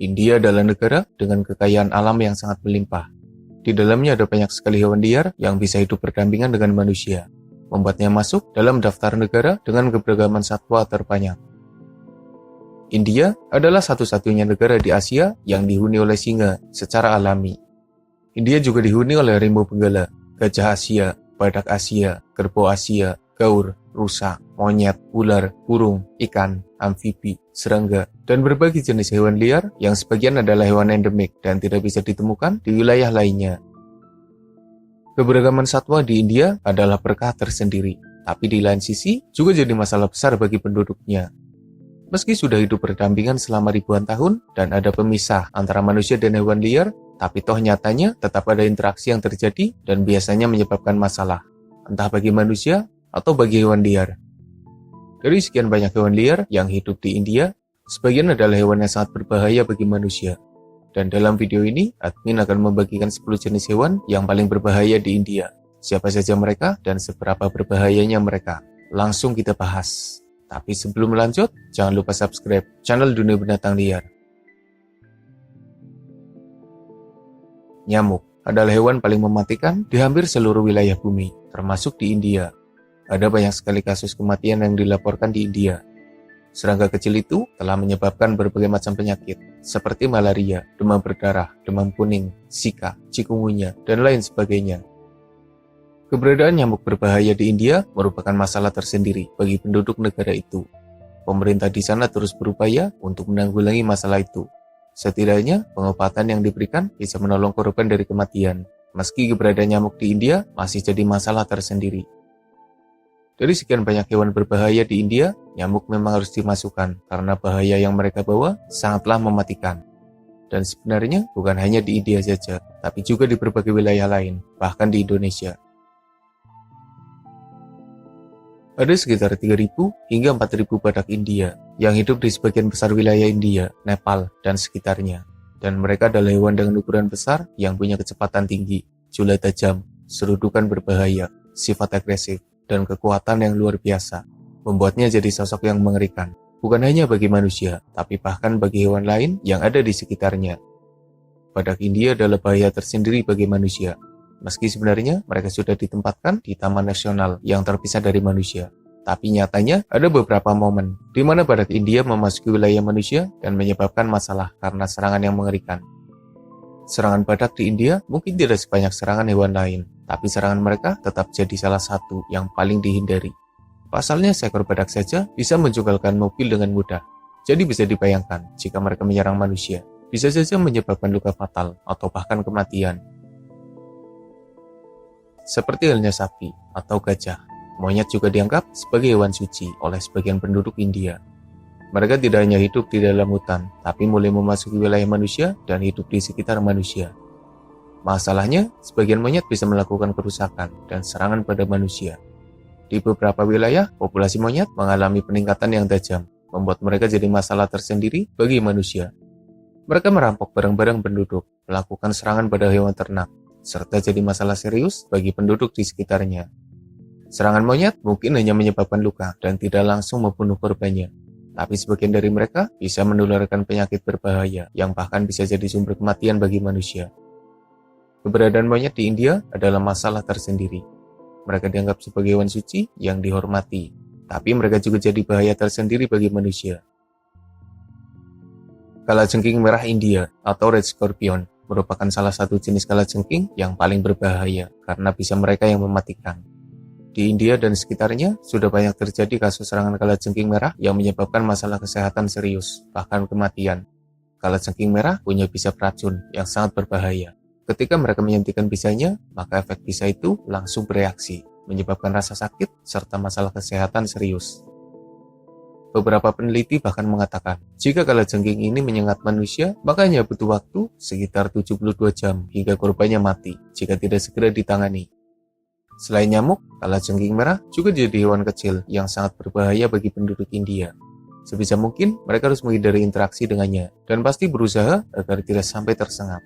India adalah negara dengan kekayaan alam yang sangat melimpah. Di dalamnya ada banyak sekali hewan liar yang bisa hidup berdampingan dengan manusia, membuatnya masuk dalam daftar negara dengan keberagaman satwa terbanyak. India adalah satu-satunya negara di Asia yang dihuni oleh singa secara alami. India juga dihuni oleh rimau benggala, gajah Asia, badak Asia, kerbau Asia, gaur, rusa, monyet, ular, burung, ikan, amfibi, serangga, dan berbagai jenis hewan liar yang sebagian adalah hewan endemik dan tidak bisa ditemukan di wilayah lainnya. Keberagaman satwa di India adalah berkah tersendiri, tapi di lain sisi juga jadi masalah besar bagi penduduknya. Meski sudah hidup berdampingan selama ribuan tahun dan ada pemisah antara manusia dan hewan liar, tapi toh nyatanya tetap ada interaksi yang terjadi dan biasanya menyebabkan masalah, entah bagi manusia atau bagi hewan liar. Dari sekian banyak hewan liar yang hidup di India, sebagian adalah hewan yang sangat berbahaya bagi manusia. Dan dalam video ini, admin akan membagikan 10 jenis hewan yang paling berbahaya di India. Siapa saja mereka dan seberapa berbahayanya mereka. Langsung kita bahas. Tapi sebelum lanjut, jangan lupa subscribe channel Dunia Binatang Liar. Nyamuk adalah hewan paling mematikan di hampir seluruh wilayah bumi, termasuk di India. Ada banyak sekali kasus kematian yang dilaporkan di India. Serangga kecil itu telah menyebabkan berbagai macam penyakit, seperti malaria, demam berdarah, demam kuning, Zika, chikungunya, dan lain sebagainya. Keberadaan nyamuk berbahaya di India merupakan masalah tersendiri bagi penduduk negara itu. Pemerintah di sana terus berupaya untuk menanggulangi masalah itu. Setidaknya, pengobatan yang diberikan bisa menolong korban dari kematian, meski keberadaan nyamuk di India masih jadi masalah tersendiri. Dari sekian banyak hewan berbahaya di India, nyamuk memang harus dimasukkan karena bahaya yang mereka bawa sangatlah mematikan. Dan sebenarnya bukan hanya di India saja, tapi juga di berbagai wilayah lain, bahkan di Indonesia. Ada sekitar 3.000 hingga 4.000 badak India yang hidup di sebagian besar wilayah India, Nepal, dan sekitarnya. Dan mereka adalah hewan dengan ukuran besar yang punya kecepatan tinggi, jula tajam, serudukan berbahaya, sifat agresif, dan kekuatan yang luar biasa, membuatnya jadi sosok yang mengerikan, bukan hanya bagi manusia, tapi bahkan bagi hewan lain yang ada di sekitarnya. Badak India adalah bahaya tersendiri bagi manusia, meski sebenarnya mereka sudah ditempatkan di taman nasional yang terpisah dari manusia. Tapi nyatanya ada beberapa momen di mana badak India memasuki wilayah manusia dan menyebabkan masalah karena serangan yang mengerikan. Serangan badak di India mungkin tidak sebanyak serangan hewan lain, tapi serangan mereka tetap jadi salah satu yang paling dihindari. Pasalnya seekor badak saja bisa menjungkalkan mobil dengan mudah. Jadi bisa dibayangkan jika mereka menyerang manusia, bisa saja menyebabkan luka fatal atau bahkan kematian. Seperti halnya sapi atau gajah, monyet juga dianggap sebagai hewan suci oleh sebagian penduduk India. Mereka tidak hanya hidup di dalam hutan, tapi mulai memasuki wilayah manusia dan hidup di sekitar manusia. Masalahnya, sebagian monyet bisa melakukan kerusakan dan serangan pada manusia. Di beberapa wilayah, populasi monyet mengalami peningkatan yang tajam, membuat mereka jadi masalah tersendiri bagi manusia. Mereka merampok barang-barang penduduk, melakukan serangan pada hewan ternak, serta jadi masalah serius bagi penduduk di sekitarnya. Serangan monyet mungkin hanya menyebabkan luka dan tidak langsung membunuh korbannya. Tapi sebagian dari mereka bisa menularkan penyakit berbahaya yang bahkan bisa jadi sumber kematian bagi manusia. Keberadaan monyet di India adalah masalah tersendiri. Mereka dianggap sebagai hewan suci yang dihormati, tapi mereka juga jadi bahaya tersendiri bagi manusia. Kalajengking merah India atau Red Scorpion merupakan salah satu jenis kalajengking yang paling berbahaya karena bisa mereka yang mematikan. Di India dan sekitarnya, sudah banyak terjadi kasus serangan kalajengking merah yang menyebabkan masalah kesehatan serius, bahkan kematian. Kalajengking merah punya bisa beracun yang sangat berbahaya. Ketika mereka menyuntikkan bisanya, maka efek bisa itu langsung bereaksi, menyebabkan rasa sakit serta masalah kesehatan serius. Beberapa peneliti bahkan mengatakan, jika kalajengking ini menyengat manusia, maka hanya butuh waktu sekitar 72 jam hingga korbannya mati jika tidak segera ditangani. Selain nyamuk, kalajengking merah juga jadi hewan kecil yang sangat berbahaya bagi penduduk India. Sebisa mungkin, mereka harus menghindari interaksi dengannya, dan pasti berusaha agar tidak sampai tersengat.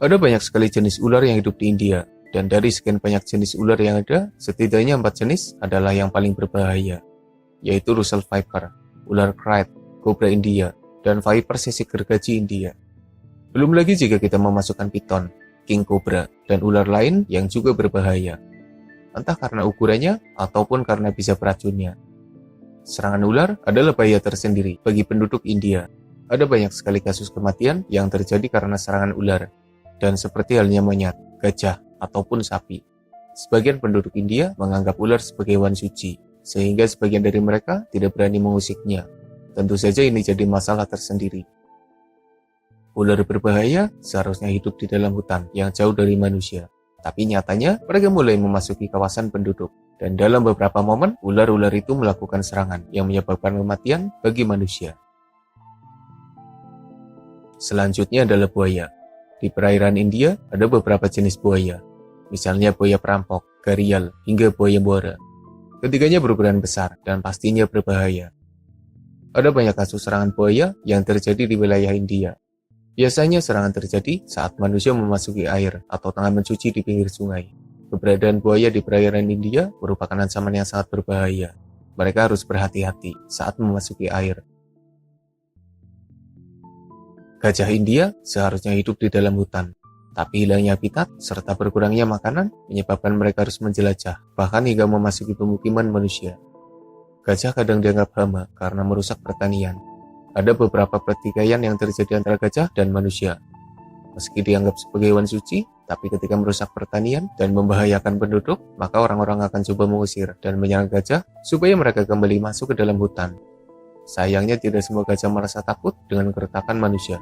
Ada banyak sekali jenis ular yang hidup di India, dan dari sekian banyak jenis ular yang ada, setidaknya 4 jenis adalah yang paling berbahaya, yaitu Russell Viper, ular Krait, kobra India, dan viper sisik gergaji India. Belum lagi jika kita memasukkan piton, king cobra, dan ular lain yang juga berbahaya. Entah karena ukurannya ataupun karena bisa beracunnya. Serangan ular adalah bahaya tersendiri bagi penduduk India. Ada banyak sekali kasus kematian yang terjadi karena serangan ular. Dan seperti halnya monyet, gajah, ataupun sapi. Sebagian penduduk India menganggap ular sebagai hewan suci, sehingga sebagian dari mereka tidak berani mengusiknya. Tentu saja ini jadi masalah tersendiri. Ular berbahaya seharusnya hidup di dalam hutan yang jauh dari manusia. Tapi nyatanya mereka mulai memasuki kawasan penduduk. Dan dalam beberapa momen, ular-ular itu melakukan serangan yang menyebabkan kematian bagi manusia. Selanjutnya adalah buaya. Di perairan India ada beberapa jenis buaya. Misalnya buaya perampok, gharial, hingga buaya muara. Ketiganya berukuran besar dan pastinya berbahaya. Ada banyak kasus serangan buaya yang terjadi di wilayah India. Biasanya serangan terjadi saat manusia memasuki air atau tengah mencuci di pinggir sungai. Keberadaan buaya di perairan India merupakan ancaman yang sangat berbahaya. Mereka harus berhati-hati saat memasuki air. Gajah India seharusnya hidup di dalam hutan, tapi hilangnya habitat serta berkurangnya makanan menyebabkan mereka harus menjelajah, bahkan hingga memasuki pemukiman manusia. Gajah kadang dianggap hama karena merusak pertanian. Ada beberapa pertikaian yang terjadi antara gajah dan manusia. Meski dianggap sebagai hewan suci, tapi ketika merusak pertanian dan membahayakan penduduk, maka orang-orang akan coba mengusir dan menyerang gajah supaya mereka kembali masuk ke dalam hutan. Sayangnya tidak semua gajah merasa takut dengan keretakan manusia.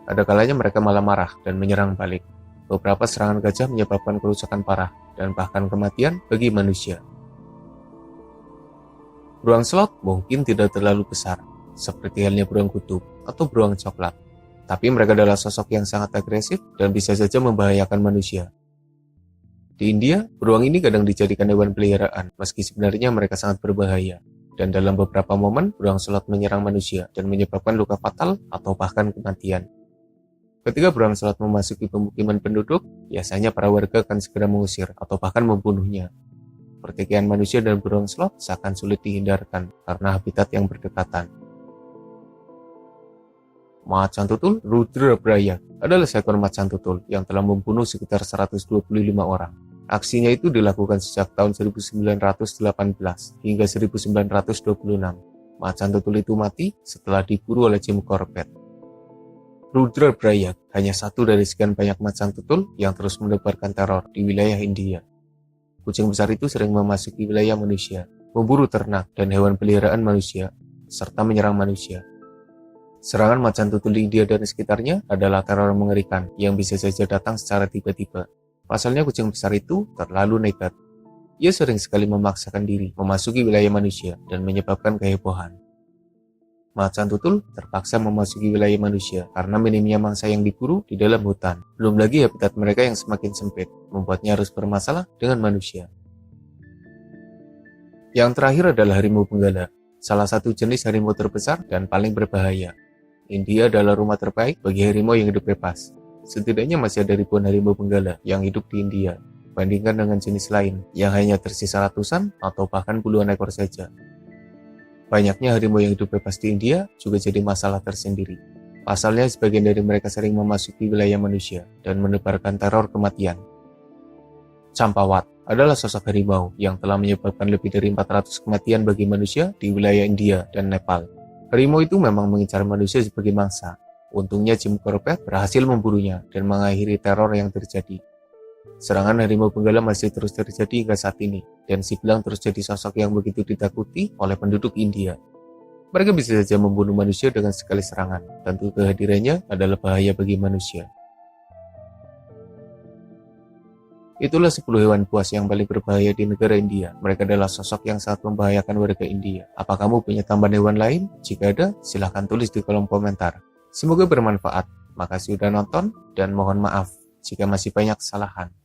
Ada kalanya mereka malah marah dan menyerang balik. Beberapa serangan gajah menyebabkan kerusakan parah dan bahkan kematian bagi manusia. Beruang slot mungkin tidak terlalu besar, seperti halnya beruang kutub atau beruang coklat. Tapi mereka adalah sosok yang sangat agresif dan bisa saja membahayakan manusia. Di India, beruang ini kadang dijadikan hewan peliharaan, meski sebenarnya mereka sangat berbahaya. Dan dalam beberapa momen, beruang slot menyerang manusia dan menyebabkan luka fatal atau bahkan kematian. Ketika beruang slot memasuki pemukiman penduduk, biasanya para warga akan segera mengusir atau bahkan membunuhnya. Pertikaian manusia dan beruang slot seakan sulit dihindarkan karena habitat yang berdekatan. Macan tutul Rudra Braya adalah seekor macan tutul yang telah membunuh sekitar 125 orang. Aksinya itu dilakukan sejak tahun 1918 hingga 1926. Macan tutul itu mati setelah diburu oleh Jim Corbett. Rudra Braya hanya satu dari sekian banyak macan tutul yang terus menebarkan teror di wilayah India. Kucing besar itu sering memasuki wilayah manusia, memburu ternak dan hewan peliharaan manusia, serta menyerang manusia. Serangan macan tutul di India dan sekitarnya adalah teror mengerikan yang bisa saja datang secara tiba-tiba. Pasalnya kucing besar itu terlalu nekat. Ia sering sekali memaksakan diri memasuki wilayah manusia dan menyebabkan kehebohan. Macan tutul terpaksa memasuki wilayah manusia karena minimnya mangsa yang diburu di dalam hutan. Belum lagi habitat mereka yang semakin sempit, membuatnya harus bermasalah dengan manusia. Yang terakhir adalah harimau benggala, salah satu jenis harimau terbesar dan paling berbahaya. India adalah rumah terbaik bagi harimau yang hidup bebas. Setidaknya masih ada ribuan harimau benggala yang hidup di India, bandingkan dengan jenis lain yang hanya tersisa ratusan atau bahkan puluhan ekor saja. Banyaknya harimau yang hidup bebas di India juga jadi masalah tersendiri. Pasalnya sebagian dari mereka sering memasuki wilayah manusia dan menebarkan teror kematian. Champawat adalah sosok harimau yang telah menyebabkan lebih dari 400 kematian bagi manusia di wilayah India dan Nepal. Harimau itu memang mengincar manusia sebagai mangsa. Untungnya Jim Corbett berhasil memburunya dan mengakhiri teror yang terjadi. Serangan harimau benggala masih terus terjadi hingga saat ini, dan si belang terus jadi sosok yang begitu ditakuti oleh penduduk India. Mereka bisa saja membunuh manusia dengan sekali serangan. Tentu kehadirannya adalah bahaya bagi manusia. Itulah 10 hewan buas yang paling berbahaya di negara India. Mereka adalah sosok yang sangat membahayakan warga India. Apa kamu punya tambahan hewan lain? Jika ada, silahkan tulis di kolom komentar. Semoga bermanfaat. Makasih sudah nonton, dan mohon maaf jika masih banyak kesalahan.